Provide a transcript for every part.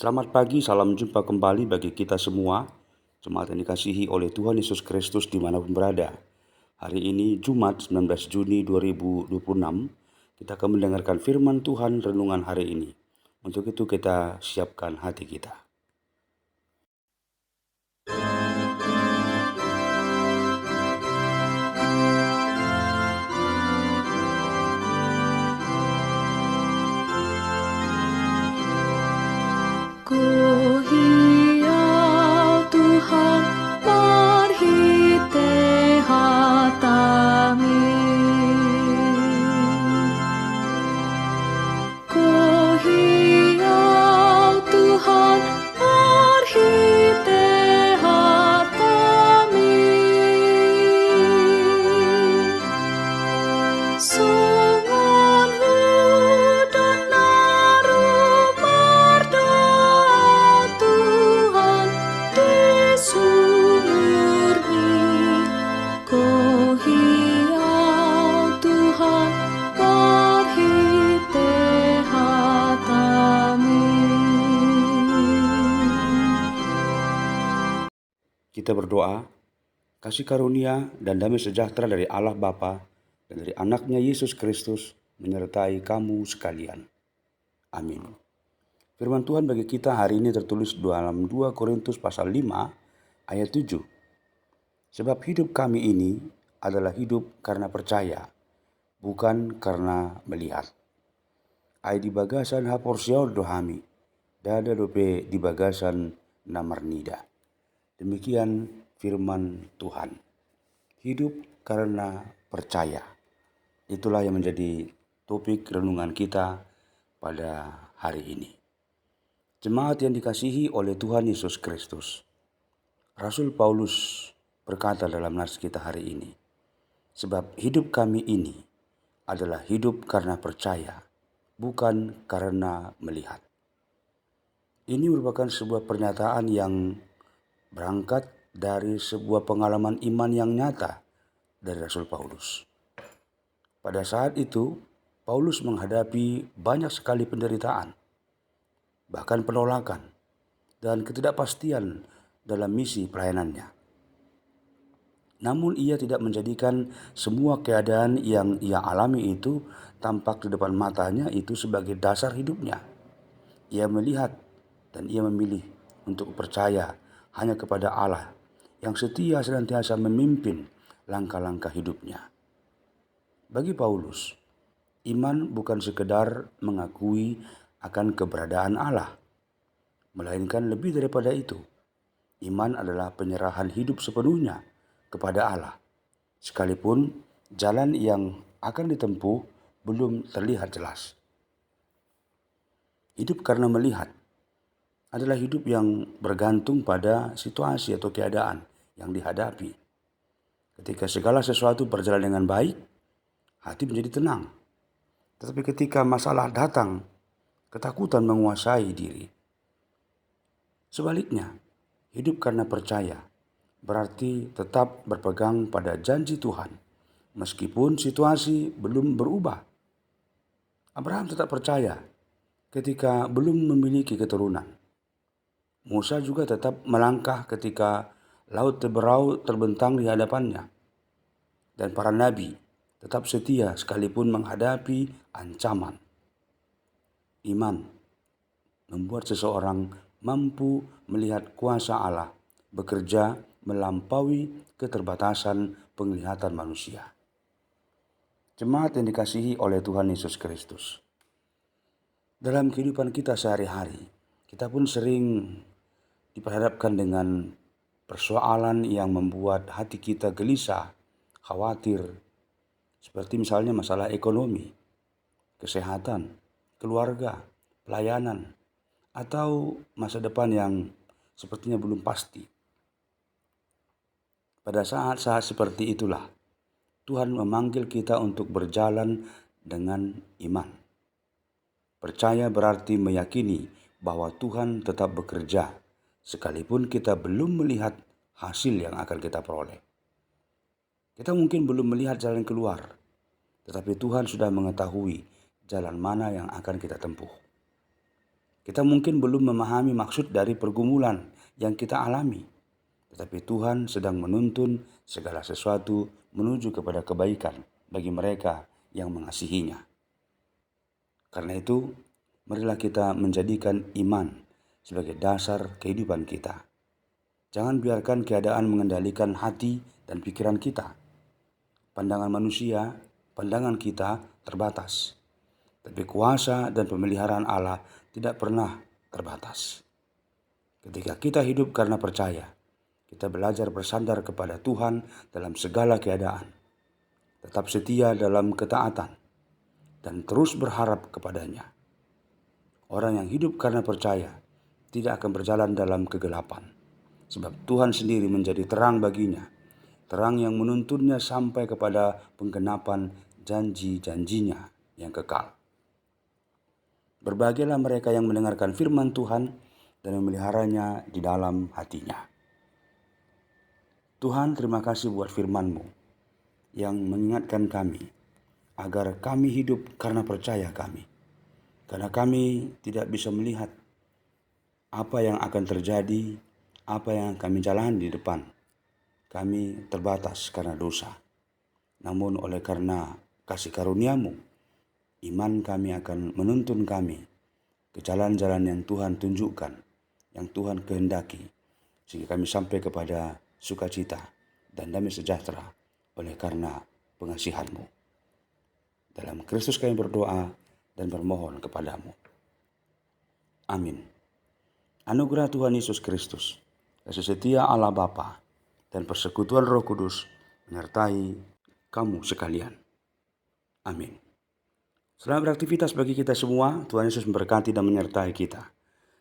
Selamat pagi, salam jumpa kembali bagi kita semua, jemaat yang dikasihi oleh Tuhan Yesus Kristus dimanapun berada. Hari ini Jumat 19 Juni 2026, kita akan mendengarkan firman Tuhan renungan hari ini. Untuk itu kita siapkan hati kita. Ku hiau Tuhan marhite hatami. Ku hiau Tuhan marhite hatami. Sungun hudan naru berdoa Tuhan di sumurni. Ku hiau Tuhan marhite hatami. Kita berdoa, kasih karunia dan damai sejahtera dari Allah Bapa dan dari anaknya Yesus Kristus menyertai kamu sekalian. Amin. Firman Tuhan bagi kita hari ini tertulis dalam 2 Korintus pasal 5 ayat 7. Sebab hidup kami ini adalah hidup karena percaya, bukan karena melihat. Ai di bagasan haporsior dohami, dada dope di bagasan namarnida. Demikian firman Tuhan. Hidup karena percaya. Itulah yang menjadi topik renungan kita pada hari ini. Jemaat yang dikasihi oleh Tuhan Yesus Kristus. Rasul Paulus berkata dalam nas kita hari ini, sebab hidup kami ini adalah hidup karena percaya, bukan karena melihat. Ini merupakan sebuah pernyataan yang berangkat dari sebuah pengalaman iman yang nyata dari Rasul Paulus. Pada saat itu, Paulus menghadapi banyak sekali penderitaan, bahkan penolakan dan ketidakpastian dalam misi pelayanannya. Namun ia tidak menjadikan semua keadaan yang ia alami itu tampak di depan matanya itu sebagai dasar hidupnya. Ia melihat dan ia memilih untuk percaya hanya kepada Allah yang setia senantiasa memimpin langkah-langkah hidupnya. Bagi Paulus, iman bukan sekedar mengakui akan keberadaan Allah, melainkan lebih daripada itu. Iman adalah penyerahan hidup sepenuhnya kepada Allah, sekalipun jalan yang akan ditempuh belum terlihat jelas. Hidup karena melihat adalah hidup yang bergantung pada situasi atau keadaan yang dihadapi. Ketika segala sesuatu berjalan dengan baik, hati menjadi tenang. Tetapi ketika masalah datang, ketakutan menguasai diri. Sebaliknya, hidup karena percaya berarti tetap berpegang pada janji Tuhan, meskipun situasi belum berubah. Abraham tetap percaya ketika belum memiliki keturunan. Musa juga tetap melangkah ketika laut berau terbentang di hadapannya. Dan para nabi tetap setia sekalipun menghadapi ancaman. Iman membuat seseorang mampu melihat kuasa Allah bekerja melampaui keterbatasan penglihatan manusia. Jemaat yang dikasihi oleh Tuhan Yesus Kristus. Dalam kehidupan kita sehari-hari, kita pun sering diperhadapkan dengan persoalan yang membuat hati kita gelisah, khawatir, seperti misalnya masalah ekonomi, kesehatan, keluarga, pelayanan, atau masa depan yang sepertinya belum pasti. Pada saat-saat seperti itulah, Tuhan memanggil kita untuk berjalan dengan iman. Percaya berarti meyakini bahwa Tuhan tetap bekerja, sekalipun kita belum melihat hasil yang akan kita peroleh. Kita mungkin belum melihat jalan keluar, tetapi Tuhan sudah mengetahui jalan mana yang akan kita tempuh. Kita mungkin belum memahami maksud dari pergumulan yang kita alami, tetapi Tuhan sedang menuntun segala sesuatu menuju kepada kebaikan bagi mereka yang mengasihinya. Karena itu, marilah kita menjadikan iman sebagai dasar kehidupan kita. Jangan biarkan keadaan mengendalikan hati dan pikiran kita. Pandangan manusia, pandangan kita terbatas. Tapi kuasa dan pemeliharaan Allah tidak pernah terbatas. Ketika kita hidup karena percaya, kita belajar bersandar kepada Tuhan dalam segala keadaan, tetap setia dalam ketaatan, dan terus berharap kepadanya. Orang yang hidup karena percaya tidak akan berjalan dalam kegelapan, sebab Tuhan sendiri menjadi terang baginya, terang yang menuntunnya sampai kepada penggenapan janji-janjinya yang kekal. Berbahagialah mereka yang mendengarkan firman Tuhan dan memeliharanya di dalam hatinya. Tuhan, terima kasih buat firman-Mu yang mengingatkan kami agar kami hidup karena percaya kami. Karena kami tidak bisa melihat apa yang akan terjadi, apa yang kami jalani di depan. Kami terbatas karena dosa. Namun oleh karena kasih karunia-Mu, iman kami akan menuntun kami ke jalan-jalan yang Tuhan tunjukkan, yang Tuhan kehendaki, sehingga kami sampai kepada sukacita dan damai sejahtera oleh karena pengasihan-Mu. Dalam Kristus kami berdoa dan bermohon kepadamu. Amin. Anugerah Tuhan Yesus Kristus, kasih setia Allah Bapa, dan persekutuan Roh Kudus menyertai kamu sekalian. Amin. Selamat beraktivitas bagi kita semua. Tuhan Yesus memberkati dan menyertai kita.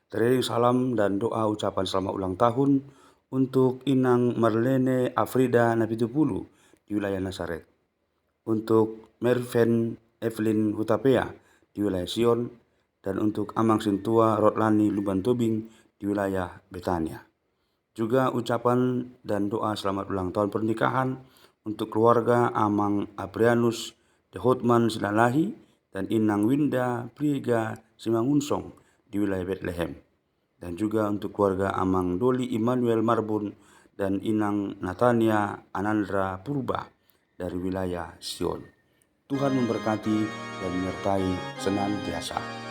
Teriring salam dan doa ucapan selamat ulang tahun untuk Inang Marlene Afrida Napitupulu di wilayah Nazaret. Untuk Merven Evelyn Hutapea di wilayah Sion. Dan untuk Amang Sintua Rotlani Luban Tobing di wilayah Betania. Juga ucapan dan doa selamat ulang tahun pernikahan untuk keluarga Amang Aprianus de Hotman Silalahi dan Inang Winda Priega Simangunsong di wilayah Bethlehem. Dan juga untuk keluarga Amang Doli Immanuel Marbun dan Inang Natania Anandra Purba dari wilayah Sion. Tuhan memberkati dan menyertai senantiasa.